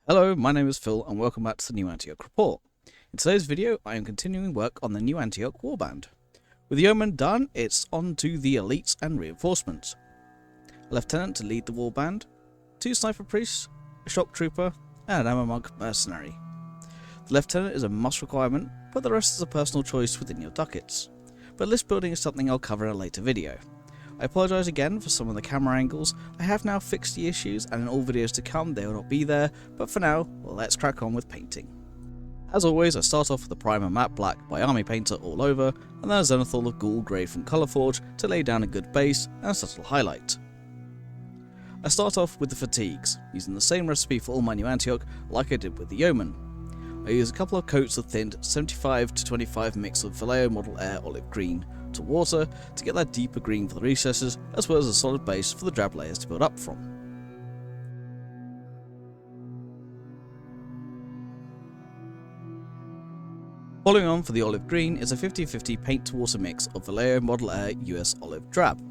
Hello, my name is Phil and welcome back to the New Antioch report. In today's video I am continuing work on the New Antioch warband. With the Yeoman done, it's on to the elites and reinforcements. A lieutenant to lead the warband, 2 sniper priests, a shock trooper and an Ammo Monk Mercenary. The lieutenant is a must requirement, but the rest is a personal choice within your ducats. But list building is something I'll cover in a later video. I apologise again for some of the camera angles. I have now fixed the issues and in all videos to come they will not be there, but for now, let's crack on with painting. As always, I start off with the primer matte black by Army Painter all over, and then a zenithal of ghoul grey from Colourforge to lay down a good base and a subtle highlight. I start off with the fatigues, using the same recipe for all my New Antioch like I did with the Yeoman. I use a couple of coats of thinned 75 to 25 mix of Vallejo Model Air Olive Green to water to get that deeper green for the recesses, as well as a solid base for the drab layers to build up from. Following on for the olive green is a 50-50 paint to water mix of Vallejo Model Air US Olive Drab.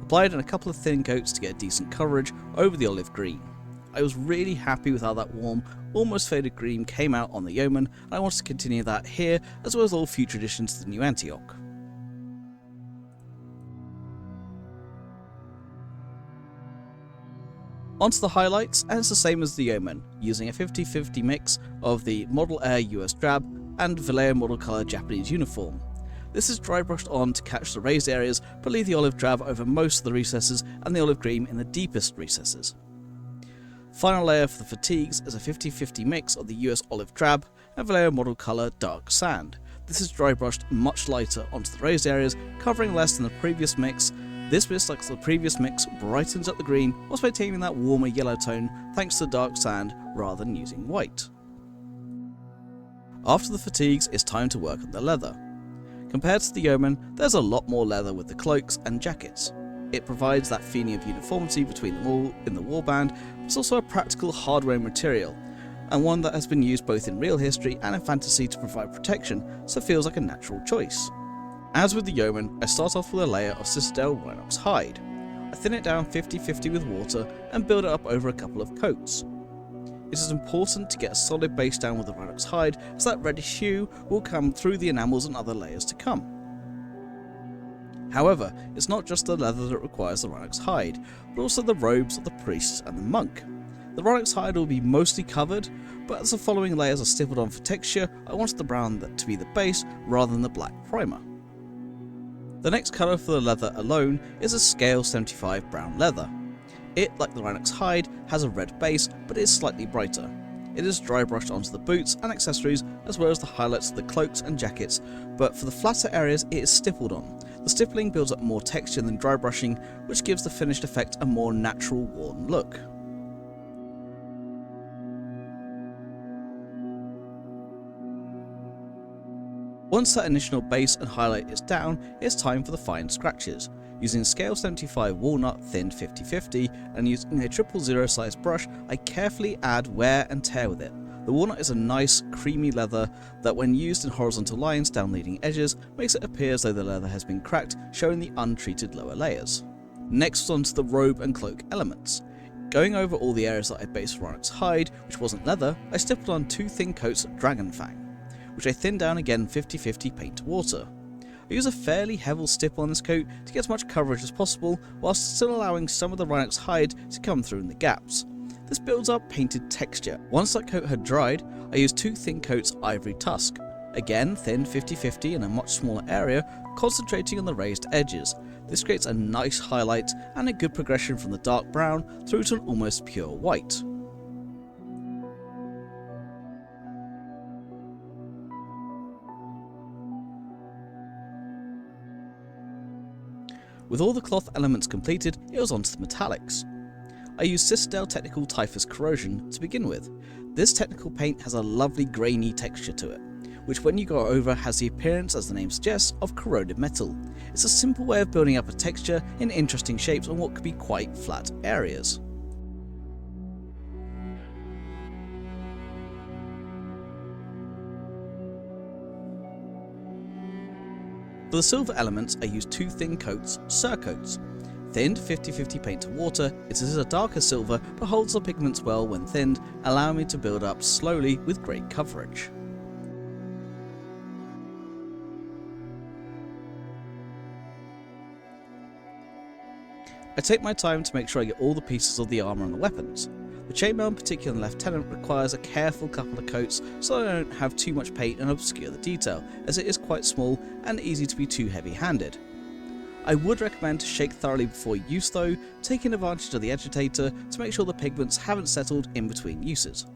Applied in a couple of thin coats to get decent coverage over the olive green. I was really happy with how that warm, almost faded green came out on the Yeoman, and I wanted to continue that here as well as all future additions to the New Antioch. Onto the highlights, and it's the same as the Yeoman, using a 50-50 mix of the Model Air US Drab and Vallejo Model Color Japanese Uniform. This is dry brushed on to catch the raised areas, but leave the olive drab over most of the recesses and the olive green in the deepest recesses. Final layer for the fatigues is a 50-50 mix of the US Olive Drab and Vallejo Model Color Dark Sand. This is dry brushed much lighter onto the raised areas, covering less than the previous mix. This mist, like the previous mix, brightens up the green whilst maintaining that warmer yellow tone thanks to the dark sand rather than using white. After the fatigues, it's time to work on the leather. Compared to the Yeoman, there's a lot more leather with the cloaks and jackets. It provides that feeling of uniformity between them all in the warband, but it's also a practical hard-wearing material, and one that has been used both in real history and in fantasy to provide protection, so it feels like a natural choice. As with the Yeoman, I start off with a layer of Citadel Rhinox hide. I thin it down 50-50 with water and build it up over a couple of coats. It is important to get a solid base down with the Rhinox hide, as that reddish hue will come through the enamels and other layers to come. However, it's not just the leather that requires the Rhinox hide, but also the robes of the priests and the monk. The Rhinox hide will be mostly covered, but as the following layers are stippled on for texture, I wanted the brown to be the base rather than the black primer. The next colour for the leather alone is a scale 75 brown leather. It, like the Rhinox hide, has a red base, but it is slightly brighter. It is dry brushed onto the boots and accessories, as well as the highlights of the cloaks and jackets, but for the flatter areas it is stippled on. The stippling builds up more texture than dry brushing, which gives the finished effect a more natural worn look. Once that initial base and highlight is down, it's time for the fine scratches. Using scale 75 walnut thinned 50-50 and using a 000 size brush, I carefully add wear and tear with it. The walnut is a nice creamy leather that when used in horizontal lines down leading edges makes it appear as though the leather has been cracked, showing the untreated lower layers. Next onto the robe and cloak elements. Going over all the areas that I based Rhinox hide, which wasn't leather, I stippled on 2 thin coats of Dragon Fang, which I thinned down again 50-50 paint to water. I use a fairly heavy stipple on this coat to get as much coverage as possible, whilst still allowing some of the Rhinox hide to come through in the gaps. This builds up painted texture. Once that coat had dried, I used 2 thin coats Ivory Tusk, again thinned 50-50 in a much smaller area, concentrating on the raised edges. This creates a nice highlight and a good progression from the dark brown through to an almost pure white. With all the cloth elements completed, it was onto the metallics. I used Citadel Technical Typhus Corrosion to begin with. This technical paint has a lovely grainy texture to it, which when you go over has the appearance, as the name suggests, of corroded metal. It's a simple way of building up a texture in interesting shapes on what could be quite flat areas. For the silver elements, I used 2 thin coats, Surcoats, Thinned 50-50 paint to water, it is a darker silver but holds the pigments well when thinned, allowing me to build up slowly with great coverage. I take my time to make sure I get all the pieces of the armour and the weapons. The chainmail in particular in the Lieutenant requires a careful couple of coats so I don't have too much paint and obscure the detail, as it is quite small and easy to be too heavy-handed. I would recommend to shake thoroughly before use though, taking advantage of the agitator to make sure the pigments haven't settled in between uses.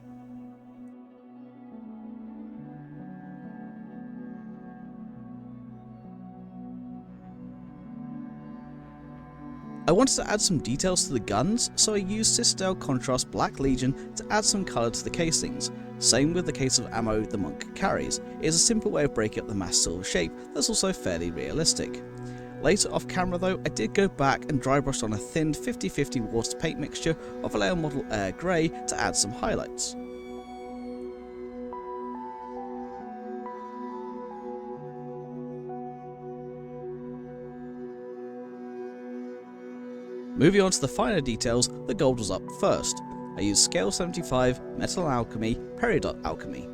I wanted to add some details to the guns, so I used Citadel Contrast Black Legion to add some colour to the casings. Same with the case of ammo the monk carries. It is a simple way of breaking up the mass silver shape that's also fairly realistic. Later off camera though, I did go back and dry brushed on a thinned 50-50 water paint mixture of Vallejo Model Air Grey to add some highlights. Moving on to the finer details, the gold was up first. I used Scale 75, Metal Alchemy, Peridot Alchemy.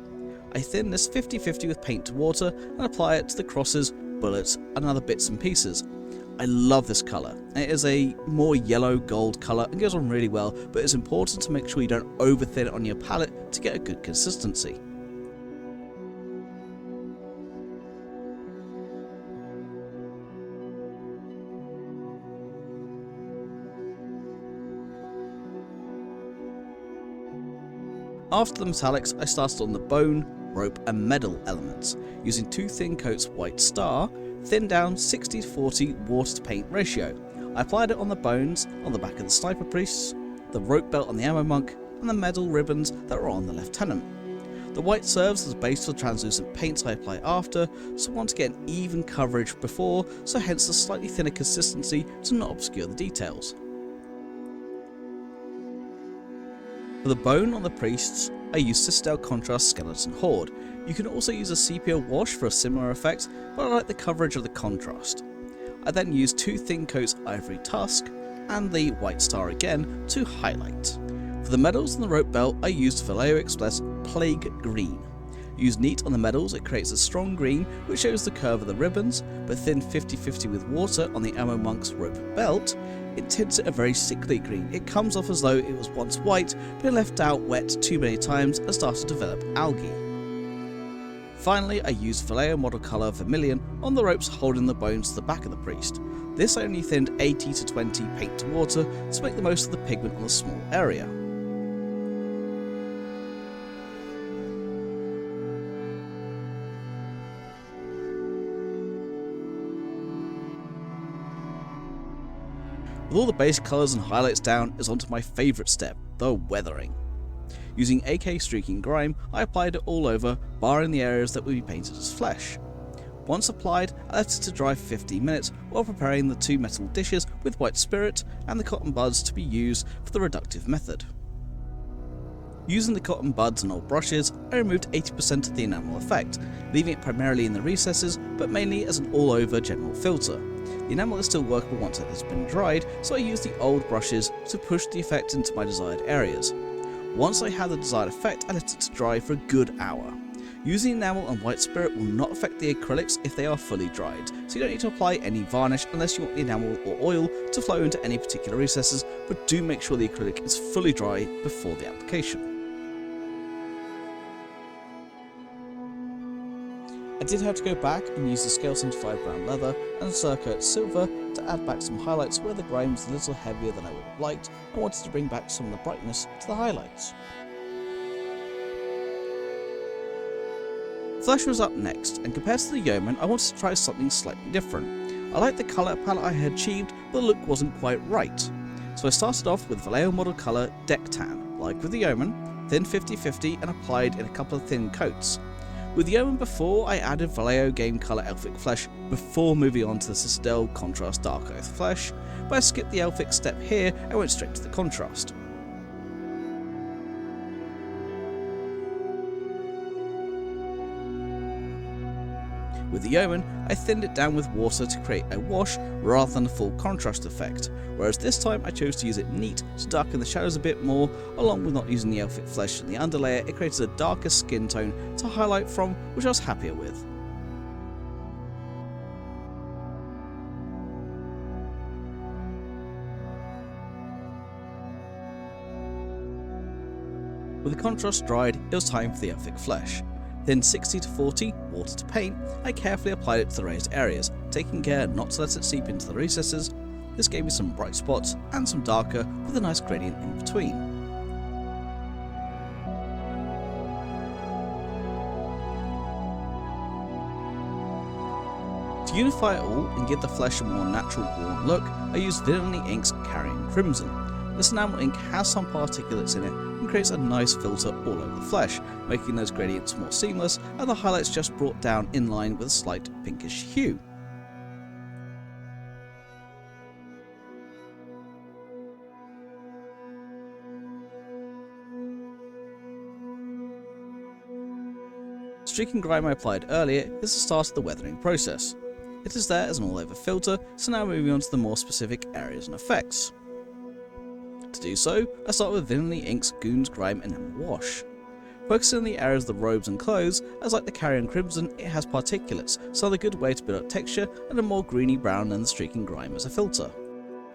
I thin this 50-50 with paint to water and apply it to the crosses, bullets and other bits and pieces. I love this colour. It is a more yellow gold colour and goes on really well, but it's important to make sure you don't over thin it on your palette to get a good consistency. After the metallics, I started on the bone, rope and medal elements, using 2 thin coats White Star, thinned down 60-40 water to paint ratio. I applied it on the bones, on the back of the sniper priests, the rope belt on the ammo monk, and the medal ribbons that were on the lieutenant. The white serves as a base for the translucent paints I apply after, so I want to get an even coverage before, so hence the slightly thinner consistency to not obscure the details. For the bone on the priests, I use Citadel Contrast Skeleton Horde. You can also use a sepia wash for a similar effect, but I like the coverage of the contrast. I then use 2 thin coats Ivory Tusk and the White Star again to highlight. For the medals and the rope belt, I used Vallejo Express Plague Green. Use neat on the medals, it creates a strong green which shows the curve of the ribbons, but thin 50-50 with water on the Ammo Monk's rope belt, it tints it a very sickly green. It comes off as though it was once white, but it left out wet too many times and started to develop algae. Finally, I used Vallejo Model Colour Vermilion on the ropes holding the bones to the back of the priest. This I only thinned 80-20 paint to water to make the most of the pigment on a small area. With all the base colours and highlights down, is onto my favourite step, the weathering. Using AK Streaking Grime, I applied it all over, barring the areas that would be painted as flesh. Once applied, I left it to dry for 15 minutes while preparing the 2 metal dishes with white spirit and the cotton buds to be used for the reductive method. Using the cotton buds and old brushes, I removed 80% of the enamel effect, leaving it primarily in the recesses, but mainly as an all-over general filter. The enamel is still workable once it has been dried, so I used the old brushes to push the effect into my desired areas. Once I had the desired effect, I left it to dry for a good hour. Using enamel and white spirit will not affect the acrylics if they are fully dried, so you don't need to apply any varnish unless you want the enamel or oil to flow into any particular recesses, but do make sure the acrylic is fully dry before the application. I did have to go back and use the Scale 75 brown leather and Circuit silver to add back some highlights where the grime was a little heavier than I would have liked. I wanted to bring back some of the brightness to the highlights. Flesh was up next, and compared to the Yeoman, I wanted to try something slightly different. I liked the colour palette I had achieved, but the look wasn't quite right. So I started off with Vallejo Model Colour Deck Tan, like with the Yeoman, thin 50-50 and applied in a couple of thin coats. With the Yeoman before, I added Vallejo Game Colour Elfic Flesh before moving on to the Citadel Contrast Dark Oath Flesh, but I skipped the Elfic step here and went straight to the contrast. With the Yeoman, I thinned it down with water to create a wash rather than a full contrast effect, whereas this time I chose to use it neat to darken the shadows a bit more, along with not using the elfic flesh in the underlayer. It created a darker skin tone to highlight from, which I was happier with. With the contrast dried, it was time for the elfic flesh. Then 60 to 40 water to paint, I carefully applied it to the raised areas, taking care not to let it seep into the recesses. This gave me some bright spots and some darker with a nice gradient in between. To unify it all and give the flesh a more natural warm look, I used Villainy Ink's Carrion Crimson. This enamel ink has some particulates in it and creates a nice filter all over the flesh, making those gradients more seamless and the highlights just brought down in line with a slight pinkish hue. Streaking grime I applied earlier is the start of the weathering process. It is there as an all-over filter, so now moving on to the more specific areas and effects. To do so, I start with Villainy Ink's Goon's Grime Enamel Wash. Focusing on the areas of the robes and clothes, as like the Carrion Crimson, it has particulates, so a good way to build up texture and a more greeny brown than the streaking grime as a filter.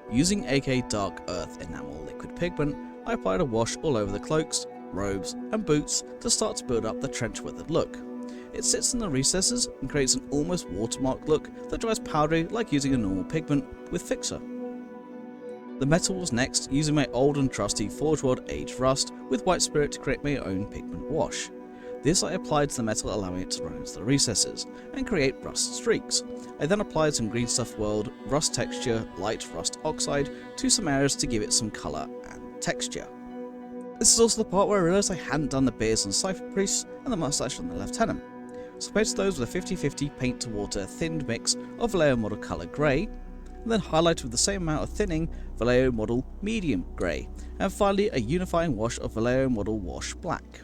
Using AK Dark Earth Enamel Liquid Pigment, I applied a wash all over the cloaks, robes and boots to start to build up the trench weathered look. It sits in the recesses and creates an almost watermark look that dries powdery like using a normal pigment with fixer. The metal was next, using my old and trusty Forge World Aged Rust with White Spirit to create my own pigment wash. This I applied to the metal, allowing it to run into the recesses and create rust streaks. I then applied some Green Stuff World Rust Texture Light Rust Oxide to some areas to give it some colour and texture. This is also the part where I realised I hadn't done the beards on Cypher Priests and the moustache on the Lieutenant. So I painted those with a 50-50 paint to water thinned mix of Vallejo Model Colour Grey, and then highlighted with the same amount of thinning Vallejo Model Medium Grey, and finally a unifying wash of Vallejo Model Wash Black.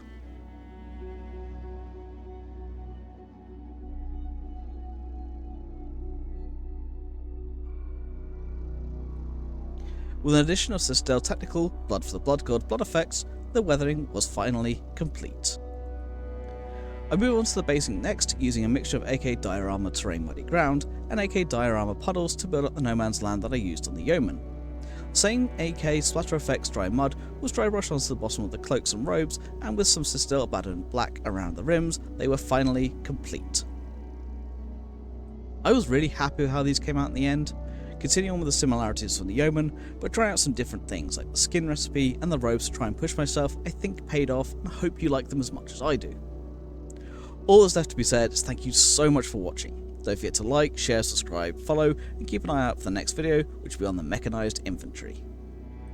With an addition of Citadel Technical, Blood for the Blood God blood effects, the weathering was finally complete. I move on to the basing next, using a mixture of AK Diorama Terrain Muddy Ground and AK Diorama Puddles to build up the no man's land that I used on the Yeoman. Same AK Splatter Effects Dry Mud was dry brushed onto the bottom of the cloaks and robes, and with some Citadel Abandoned Black around the rims, they were finally complete. I was really happy with how these came out in the end, continuing on with the similarities from the Yeoman, but trying out some different things like the skin recipe and the robes to try and push myself I think paid off, and I hope you like them as much as I do. All that's left to be said is thank you so much for watching. Don't forget to like, share, subscribe, follow, and keep an eye out for the next video, which will be on the Mechanised Infantry.